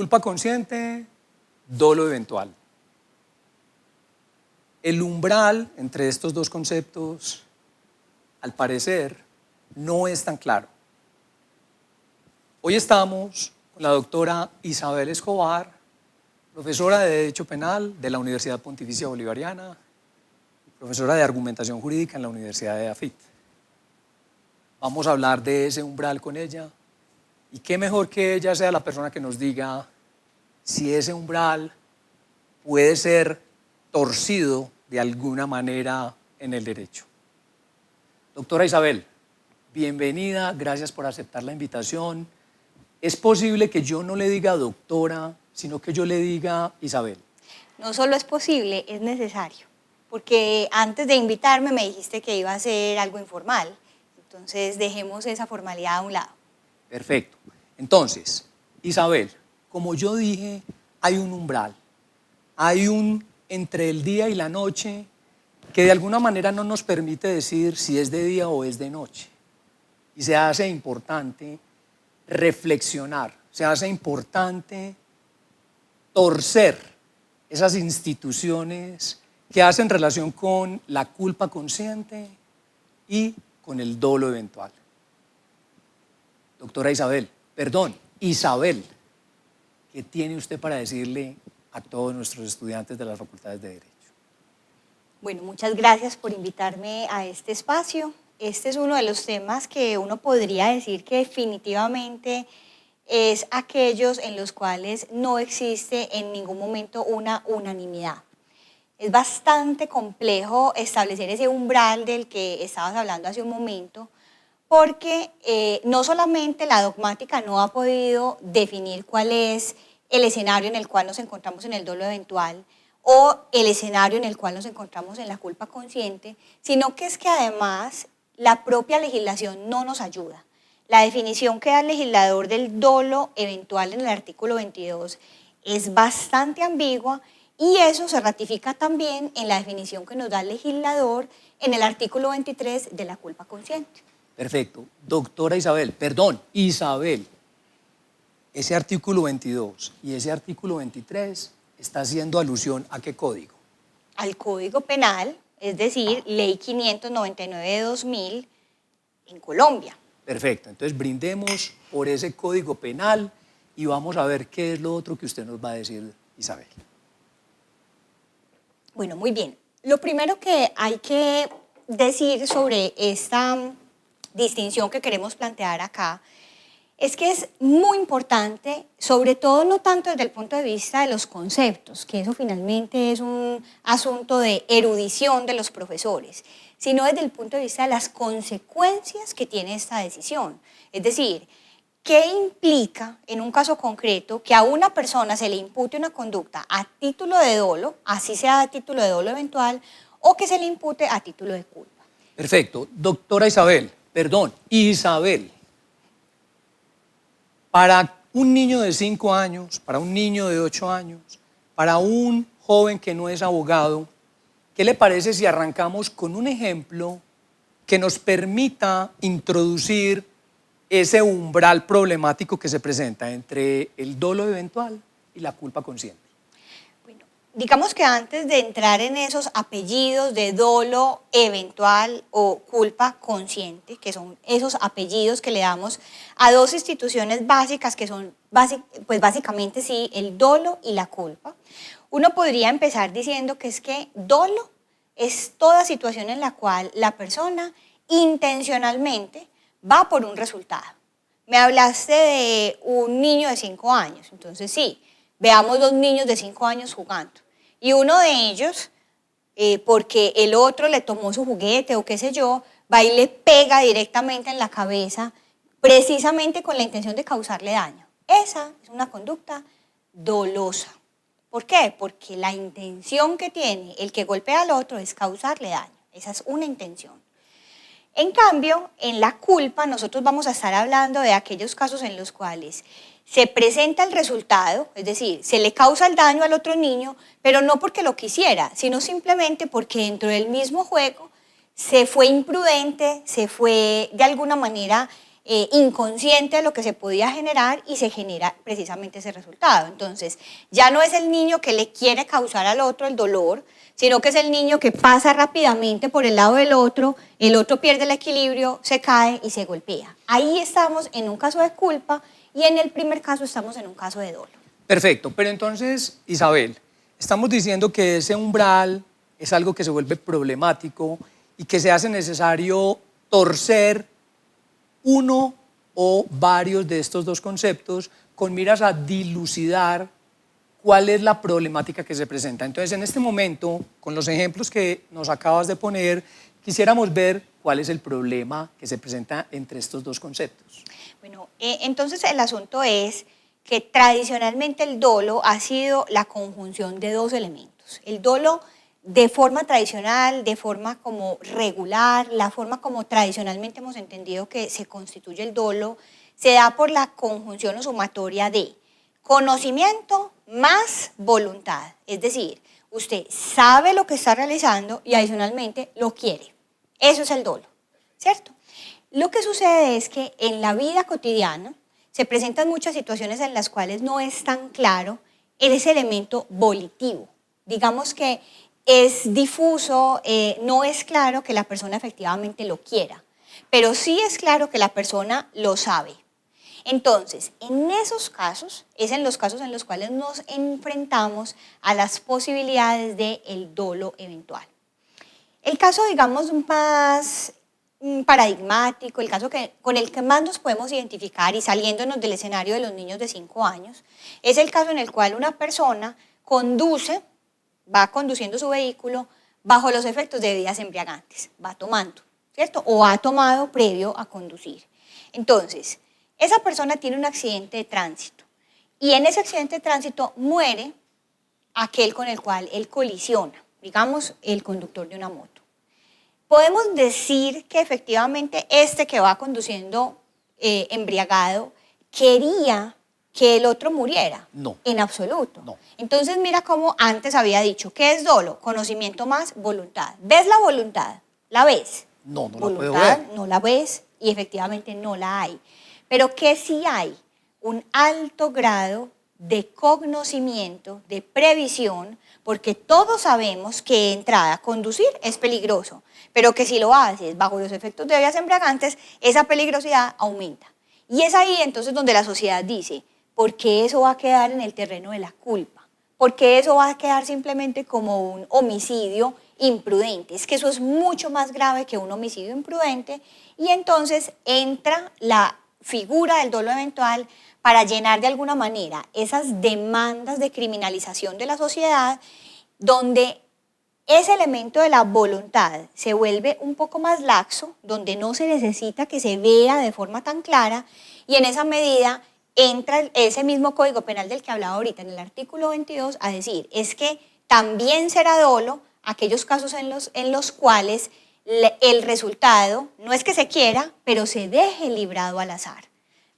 culpa consciente, dolo eventual. El umbral entre estos dos conceptos, al parecer, no es tan claro. Hoy estamos con la doctora Isabel Escobar, profesora de Derecho Penal de la Universidad Pontificia Bolivariana, profesora de Argumentación Jurídica en la Universidad de AFIT. Vamos a hablar de ese umbral con ella, y qué mejor que ella sea la persona que nos diga si ese umbral puede ser torcido de alguna manera en el derecho. Doctora Isabel, bienvenida, gracias por aceptar la invitación. ¿Es posible que yo no le diga doctora, sino que yo le diga Isabel? No solo es posible, es necesario, porque antes de invitarme me dijiste que iba a ser algo informal, entonces dejemos esa formalidad a un lado. Perfecto. Entonces, Isabel, como yo dije, hay un umbral, hay un entre el día y la noche que de alguna manera no nos permite decir si es de día o es de noche. Y se hace importante reflexionar, se hace importante torcer esas instituciones que hacen relación con la culpa consciente y con el dolo eventual. Doctora Isabel, ¿qué tiene usted para decirle a todos nuestros estudiantes de las facultades de Derecho? Bueno, muchas gracias por invitarme a este espacio. Este es uno de los temas que uno podría decir que definitivamente es aquellos en los cuales no existe en ningún momento una unanimidad. Es bastante complejo establecer ese umbral del que estabas hablando hace un momento, porque no solamente la dogmática no ha podido definir cuál es el escenario en el cual nos encontramos en el dolo eventual o el escenario en el cual nos encontramos en la culpa consciente, sino que es que además la propia legislación no nos ayuda. La definición que da el legislador del dolo eventual en el artículo 22 es bastante ambigua y eso se ratifica también en la definición que nos da el legislador en el artículo 23 de la culpa consciente. Perfecto. Doctora Isabel, ese artículo 22 y ese artículo 23 está haciendo alusión ¿a qué código? Al Código Penal, es decir, Ley 599 de 2000 en Colombia. Perfecto, entonces brindemos por ese Código Penal y vamos a ver qué es lo otro que usted nos va a decir, Isabel. Bueno, muy bien. Lo primero que hay que decir sobre esta distinción que queremos plantear acá es que es muy importante, sobre todo no tanto desde el punto de vista de los conceptos, que eso finalmente es un asunto de erudición de los profesores, sino desde el punto de vista de las consecuencias que tiene esta decisión. Es decir, ¿qué implica en un caso concreto que a una persona se le impute una conducta a título de dolo, así sea a título de dolo eventual, o que se le impute a título de culpa? Perfecto. Doctora Isabel, para un niño de 5 años, para un niño de 8 años, para un joven que no es abogado, ¿qué le parece si arrancamos con un ejemplo que nos permita introducir ese umbral problemático que se presenta entre el dolo eventual y la culpa consciente? Bueno, digamos que antes de entrar en esos apellidos de dolo eventual o culpa consciente, que son esos apellidos que le damos a dos instituciones básicas que son pues básicamente sí, el dolo y la culpa, uno podría empezar diciendo que es que dolo es toda situación en la cual la persona intencionalmente va por un resultado. Me hablaste de un niño de 5 años, entonces sí, veamos 2 niños de 5 años jugando. Y uno de ellos, porque el otro le tomó su juguete o qué sé yo, va y le pega directamente en la cabeza, precisamente con la intención de causarle daño. Esa es una conducta dolosa. ¿Por qué? Porque la intención que tiene el que golpea al otro es causarle daño. Esa es una intención. En cambio, en la culpa nosotros vamos a estar hablando de aquellos casos en los cuales se presenta el resultado, es decir, se le causa el daño al otro niño, pero no porque lo quisiera, sino simplemente porque dentro del mismo juego se fue imprudente, se fue de alguna manera inconsciente de lo que se podía generar y se genera precisamente ese resultado. Entonces, ya no es el niño que le quiere causar al otro el dolor, sino que es el niño que pasa rápidamente por el lado del otro, el otro pierde el equilibrio, se cae y se golpea. Ahí estamos en un caso de culpa y en el primer caso estamos en un caso de dolo. Perfecto, pero entonces, Isabel, estamos diciendo que ese umbral es algo que se vuelve problemático y que se hace necesario torcer uno o varios de estos dos conceptos con miras a dilucidar cuál es la problemática que se presenta. Entonces, en este momento, con los ejemplos que nos acabas de poner, quisiéramos ver cuál es el problema que se presenta entre estos dos conceptos. Bueno, entonces el asunto es que tradicionalmente el dolo ha sido la conjunción de dos elementos. El dolo de forma tradicional, de forma como regular, la forma como tradicionalmente hemos entendido que se constituye el dolo, se da por la conjunción o sumatoria de conocimiento más voluntad. Es decir, usted sabe lo que está realizando y adicionalmente lo quiere. Eso es el dolo, ¿cierto? Lo que sucede es que en la vida cotidiana se presentan muchas situaciones en las cuales no es tan claro ese elemento volitivo. Digamos que es difuso, no es claro que la persona efectivamente lo quiera, pero sí es claro que la persona lo sabe. Entonces, en esos casos, es en los casos en los cuales nos enfrentamos a las posibilidades del dolo eventual. El caso, digamos, más paradigmático, el caso con el que más nos podemos identificar y saliéndonos del escenario de los niños de 5 años, es el caso en el cual una persona va conduciendo su vehículo bajo los efectos de bebidas embriagantes, va tomando, ¿cierto? O ha tomado previo a conducir. Entonces, esa persona tiene un accidente de tránsito y en ese accidente de tránsito muere aquel con el cual él colisiona, digamos, el conductor de una moto. Podemos decir que efectivamente este que va conduciendo embriagado quería que el otro muriera. No. En absoluto. No. Entonces mira cómo antes había dicho, ¿qué es dolo? Conocimiento más voluntad. ¿Ves la voluntad? ¿La ves? No, no voluntad, la puedo ver. no la ves y efectivamente no la hay. Pero ¿qué sí hay? Un alto grado de conocimiento, de previsión, porque todos sabemos que de entrada conducir es peligroso, pero que si lo haces bajo los efectos de bebidas embriagantes, esa peligrosidad aumenta. Y es ahí entonces donde la sociedad dice, ¿por qué eso va a quedar en el terreno de la culpa? ¿Por qué eso va a quedar simplemente como un homicidio imprudente? Es que eso es mucho más grave que un homicidio imprudente y entonces entra la figura del dolo eventual para llenar de alguna manera esas demandas de criminalización de la sociedad donde ese elemento de la voluntad se vuelve un poco más laxo, donde no se necesita que se vea de forma tan clara y en esa medida entra ese mismo Código Penal del que hablaba ahorita en el artículo 22 a decir, es que también será dolo aquellos casos en los cuales el resultado no es que se quiera, pero se deje librado al azar.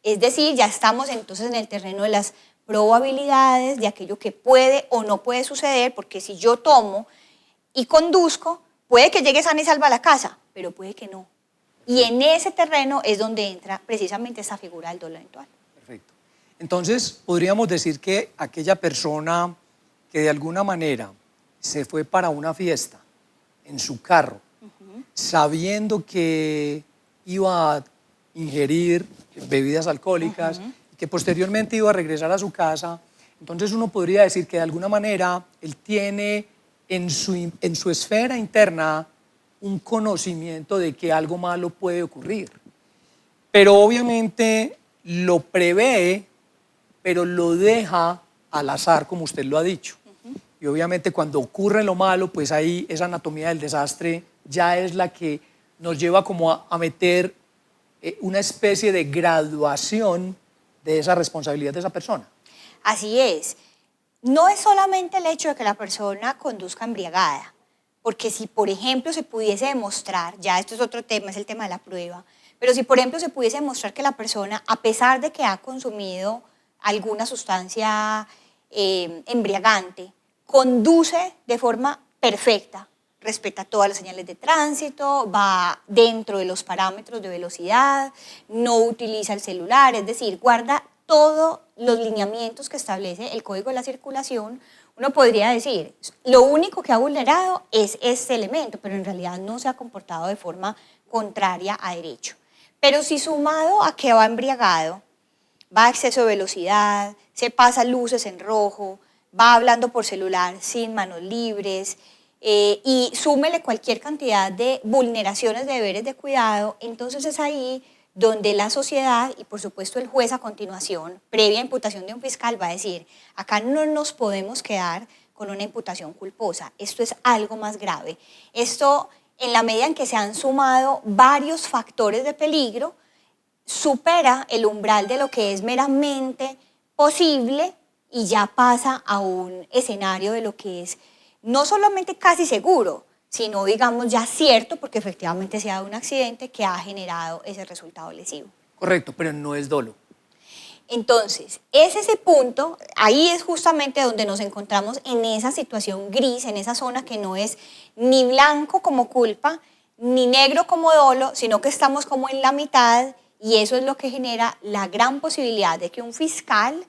Es decir, ya estamos entonces en el terreno de las probabilidades de aquello que puede o no puede suceder, porque si yo tomo y conduzco, puede que llegue sana y salva a la casa, pero puede que no. Y en ese terreno es donde entra precisamente esa figura del dolo eventual. Perfecto. Entonces, podríamos decir que aquella persona que de alguna manera se fue para una fiesta en su carro, sabiendo que iba a ingerir bebidas alcohólicas, y que posteriormente iba a regresar a su casa, entonces uno podría decir que de alguna manera él tiene en su esfera interna un conocimiento de que algo malo puede ocurrir. Pero obviamente lo prevé, pero lo deja al azar, como usted lo ha dicho. Y obviamente cuando ocurre lo malo, pues ahí esa anatomía del desastre ya es la que nos lleva como a meter una especie de graduación de esa responsabilidad de esa persona. Así es. No es solamente el hecho de que la persona conduzca embriagada, porque si, por ejemplo, se pudiese demostrar, ya esto es otro tema, es el tema de la prueba, pero si, por ejemplo, se pudiese demostrar que la persona, a pesar de que ha consumido alguna sustancia embriagante, conduce de forma perfecta, respeta todas las señales de tránsito, va dentro de los parámetros de velocidad, no utiliza el celular, es decir, guarda todos los lineamientos que establece el Código de la Circulación. Uno podría decir, lo único que ha vulnerado es este elemento, pero en realidad no se ha comportado de forma contraria a derecho. Pero si sumado a que va embriagado, va a exceso de velocidad, se pasa luces en rojo, va hablando por celular sin manos libres, y súmele cualquier cantidad de vulneraciones de deberes de cuidado, entonces es ahí donde la sociedad y por supuesto el juez a continuación, previa imputación de un fiscal, va a decir, acá no nos podemos quedar con una imputación culposa, esto es algo más grave. Esto, en la medida en que se han sumado varios factores de peligro, supera el umbral de lo que es meramente posible y ya pasa a un escenario de lo que es no solamente casi seguro, sino digamos ya cierto, porque efectivamente se ha dado un accidente que ha generado ese resultado lesivo. Correcto, pero no es dolo. Entonces, es ese punto, ahí es justamente donde nos encontramos en esa situación gris, en esa zona que no es ni blanco como culpa, ni negro como dolo, sino que estamos como en la mitad, y eso es lo que genera la gran posibilidad de que un fiscal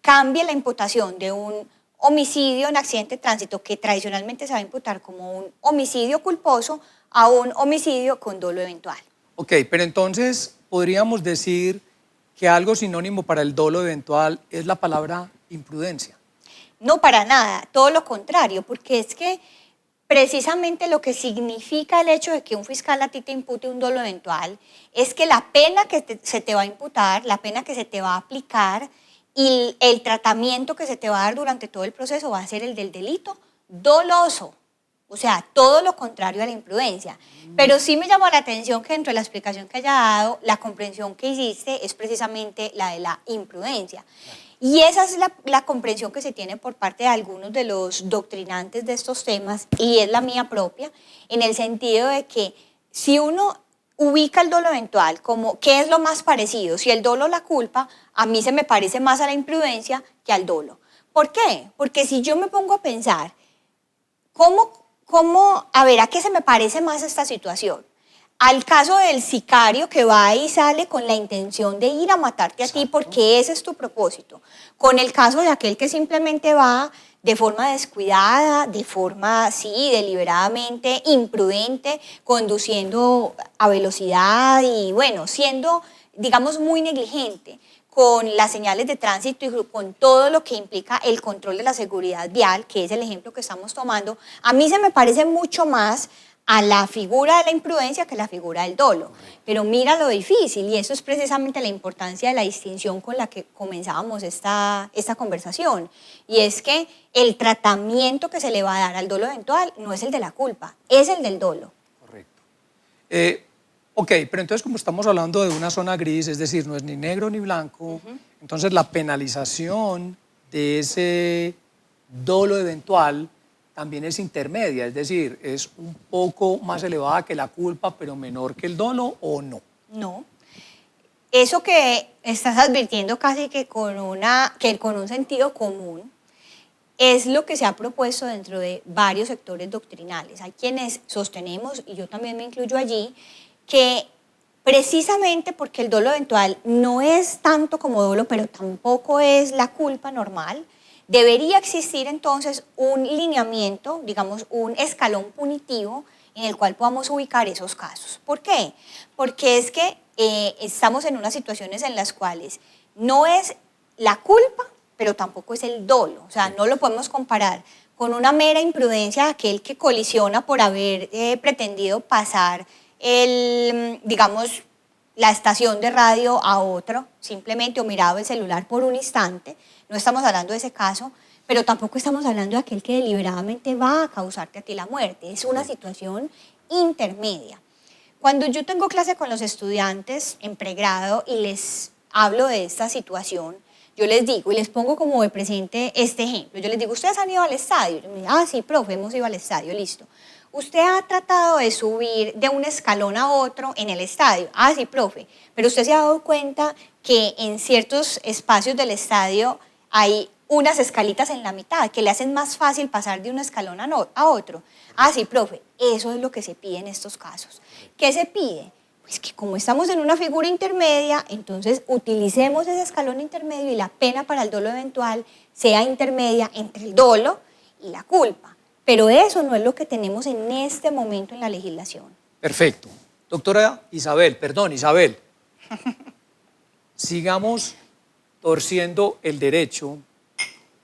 cambie la imputación de un homicidio en accidente de tránsito que tradicionalmente se va a imputar como un homicidio culposo a un homicidio con dolo eventual. Ok, pero entonces podríamos decir que algo sinónimo para el dolo eventual es la palabra imprudencia. No, para nada, todo lo contrario, porque es que precisamente lo que significa el hecho de que un fiscal a ti te impute un dolo eventual es que la pena que se te va a imputar, la pena que se te va a aplicar y el tratamiento que se te va a dar durante todo el proceso va a ser el del delito doloso, o sea, todo lo contrario a la imprudencia. Pero sí me llamó la atención que dentro de la explicación que haya dado, la comprensión que hiciste es precisamente la de la imprudencia. Y esa es la comprensión que se tiene por parte de algunos de los doctrinantes de estos temas, y es la mía propia, en el sentido de que si uno ubica el dolo eventual como qué es lo más parecido, si el dolo o la culpa, a mí se me parece más a la imprudencia que al dolo. ¿Por qué? Porque si yo me pongo a pensar, a ver, ¿a qué se me parece más esta situación? Al caso del sicario que va y sale con la intención de ir a matarte a ti porque ese es tu propósito. Con el caso de aquel que simplemente va de forma descuidada, de forma, sí, deliberadamente imprudente, conduciendo a velocidad y, bueno, siendo, digamos, muy negligente con las señales de tránsito y con todo lo que implica el control de la seguridad vial, que es el ejemplo que estamos tomando, a mí se me parece mucho más a la figura de la imprudencia que la figura del dolo. Pero mira lo difícil, y eso es precisamente la importancia de la distinción con la que comenzábamos esta conversación, y es que el tratamiento que se le va a dar al dolo eventual no es el de la culpa, es el del dolo. Correcto. Ok, pero entonces como estamos hablando de una zona gris, es decir, no es ni negro ni blanco, entonces la penalización de ese dolo eventual también es intermedia, es decir, es un poco más elevada que la culpa, pero menor que el dolo, ¿o no? No. Eso que estás advirtiendo casi que con un sentido común es lo que se ha propuesto dentro de varios sectores doctrinales. Hay quienes sostenemos, y yo también me incluyo allí, que precisamente porque el dolo eventual no es tanto como dolo, pero tampoco es la culpa normal, debería existir entonces un lineamiento, digamos un escalón punitivo en el cual podamos ubicar esos casos. ¿Por qué? Porque es que estamos en unas situaciones en las cuales no es la culpa, pero tampoco es el dolo. O sea, no lo podemos comparar con una mera imprudencia de aquel que colisiona por haber pretendido pasar digamos, la estación de radio a otro, simplemente, o mirado el celular por un instante. No estamos hablando de ese caso, pero tampoco estamos hablando de aquel que deliberadamente va a causarte a ti la muerte. Es una situación intermedia. Cuando yo tengo clase con los estudiantes en pregrado y les hablo de esta situación, yo les digo y les pongo como de presente este ejemplo. Yo les digo, ¿ustedes han ido al estadio? Y me dicen, ah, sí, profe, hemos ido al estadio, listo. ¿Usted ha tratado de subir de un escalón a otro en el estadio? Ah, sí, profe. Pero usted se ha dado cuenta que en ciertos espacios del estadio hay unas escalitas en la mitad que le hacen más fácil pasar de un escalón a otro. Ah, sí, profe, eso es lo que se pide en estos casos. ¿Qué se pide? Pues que como estamos en una figura intermedia, entonces utilicemos ese escalón intermedio y la pena para el dolo eventual sea intermedia entre el dolo y la culpa. Pero eso no es lo que tenemos en este momento en la legislación. Perfecto. Doctora Isabel, sigamos torciendo el derecho.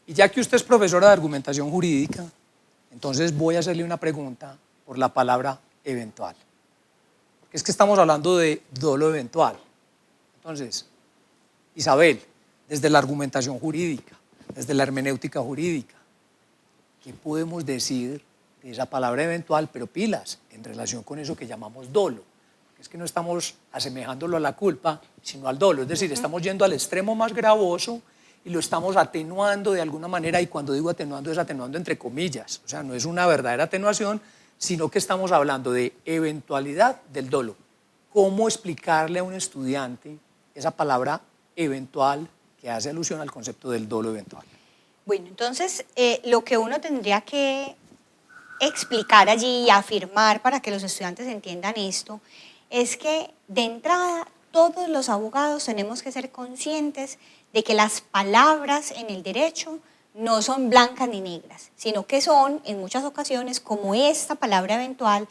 Y ya que usted es profesora de argumentación jurídica, entonces voy a hacerle una pregunta por la palabra eventual. Porque es que estamos hablando de dolo eventual. Entonces, Isabel, desde la argumentación jurídica, desde la hermenéutica jurídica, ¿qué podemos decir de esa palabra eventual, pero pilas, en relación con eso que llamamos dolo? Porque es que no estamos asemejándolo a la culpa, sino al dolo. Es decir, estamos yendo al extremo más gravoso y lo estamos atenuando de alguna manera, y cuando digo atenuando es atenuando entre comillas, o sea, no es una verdadera atenuación, sino que estamos hablando de eventualidad del dolo. ¿Cómo explicarle a un estudiante esa palabra eventual que hace alusión al concepto del dolo eventual? Bueno, entonces lo que uno tendría que explicar allí y afirmar para que los estudiantes entiendan esto es que de entrada todos los abogados tenemos que ser conscientes de que las palabras en el derecho no son blancas ni negras, sino que son en muchas ocasiones, como esta palabra eventual,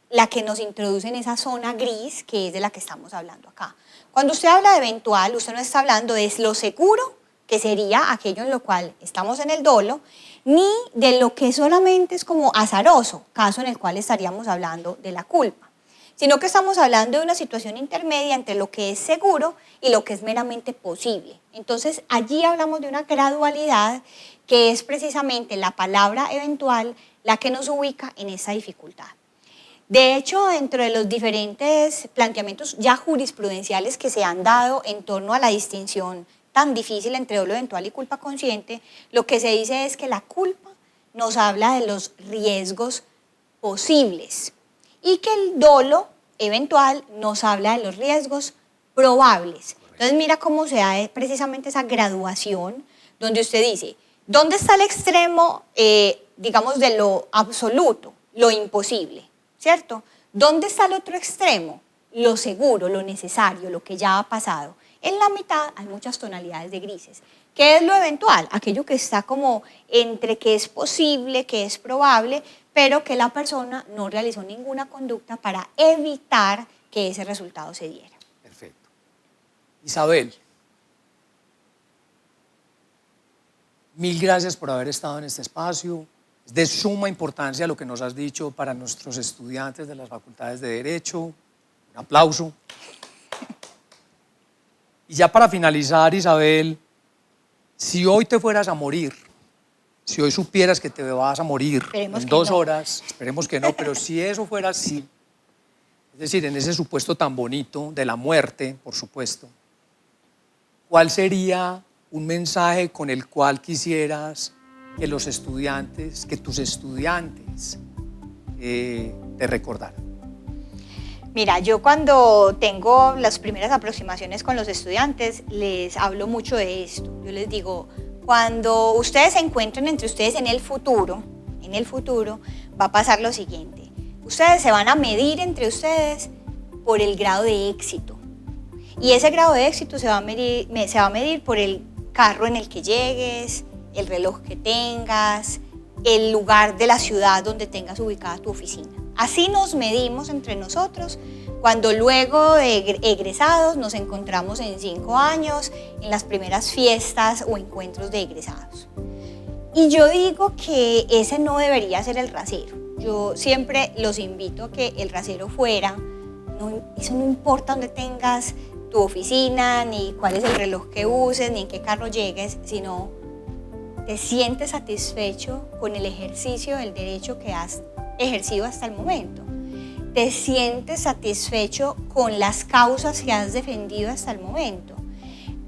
la que nos introduce en esa zona gris que es de la que estamos hablando acá. Cuando usted habla de eventual, usted no está hablando de lo seguro, que sería aquello en lo cual estamos en el dolo, ni de lo que solamente es como azaroso, caso en el cual estaríamos hablando de la culpa, sino que estamos hablando de una situación intermedia entre lo que es seguro y lo que es meramente posible. Entonces, allí hablamos de una gradualidad que es precisamente la palabra eventual la que nos ubica en esa dificultad. De hecho, dentro de los diferentes planteamientos ya jurisprudenciales que se han dado en torno a la distinción tan difícil entre dolo eventual y culpa consciente, lo que se dice es que la culpa nos habla de los riesgos posibles y que el dolo eventual nos habla de los riesgos probables. Entonces mira cómo se da precisamente esa graduación donde usted dice, ¿dónde está el extremo, digamos, de lo absoluto, lo imposible, ¿cierto? ¿Dónde está el otro extremo? Lo seguro, lo necesario, lo que ya ha pasado. En la mitad hay muchas tonalidades de grises. ¿Qué es lo eventual? Aquello que está como entre que es posible, que es probable, pero que la persona no realizó ninguna conducta para evitar que ese resultado se diera. Perfecto. Isabel, mil gracias por haber estado en este espacio. Es de suma importancia lo que nos has dicho para nuestros estudiantes de las facultades de Derecho. Un aplauso. Y ya para finalizar, Isabel, si hoy te fueras a morir, si hoy supieras que te vas a morir en 2 horas, esperemos que no, pero si eso fuera así, es decir, en ese supuesto tan bonito de la muerte, por supuesto, ¿cuál sería un mensaje con el cual quisieras que los estudiantes, que tus estudiantes te recordaran? Mira, yo cuando tengo las primeras aproximaciones con los estudiantes, les hablo mucho de esto. Yo les digo, cuando ustedes se encuentren entre ustedes en el futuro va a pasar lo siguiente. Ustedes se van a medir entre ustedes por el grado de éxito. Y ese grado de éxito se va a medir por el carro en el que llegues, el reloj que tengas, el lugar de la ciudad donde tengas ubicada tu oficina. Así nos medimos entre nosotros cuando luego de egresados nos encontramos en 5 años, en las primeras fiestas o encuentros de egresados. Y yo digo que ese no debería ser el rasero. Yo siempre los invito a que el rasero fuera, eso no importa dónde tengas tu oficina, ni cuál es el reloj que uses, ni en qué carro llegues, sino te sientes satisfecho con el ejercicio del derecho que has ejercido hasta el momento. Te sientes satisfecho con las causas que has defendido hasta el momento.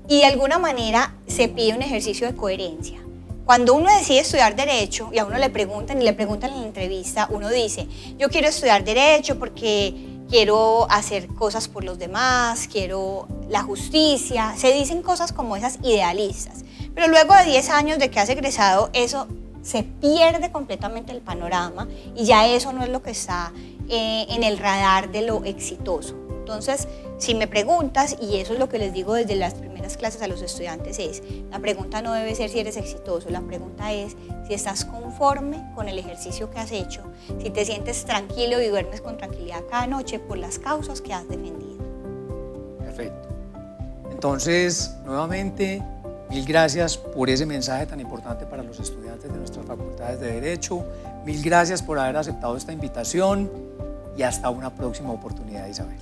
Y de alguna manera se pide un ejercicio de coherencia. Cuando uno decide estudiar Derecho y a uno le preguntan en la entrevista, uno dice, yo quiero estudiar Derecho porque quiero hacer cosas por los demás, quiero la justicia. Se dicen cosas como esas idealistas. Pero luego de 10 años de que has egresado, eso se pierde completamente el panorama y ya eso no es lo que está en el radar de lo exitoso. Entonces, si me preguntas, y eso es lo que les digo desde las primeras clases a los estudiantes, es, la pregunta no debe ser si eres exitoso, la pregunta es si estás conforme con el ejercicio que has hecho, si te sientes tranquilo y duermes con tranquilidad cada noche por las causas que has defendido. Perfecto. Entonces, nuevamente, mil gracias por ese mensaje tan importante para los estudiantes de nuestras facultades de Derecho. Mil gracias por haber aceptado esta invitación y hasta una próxima oportunidad, Isabel.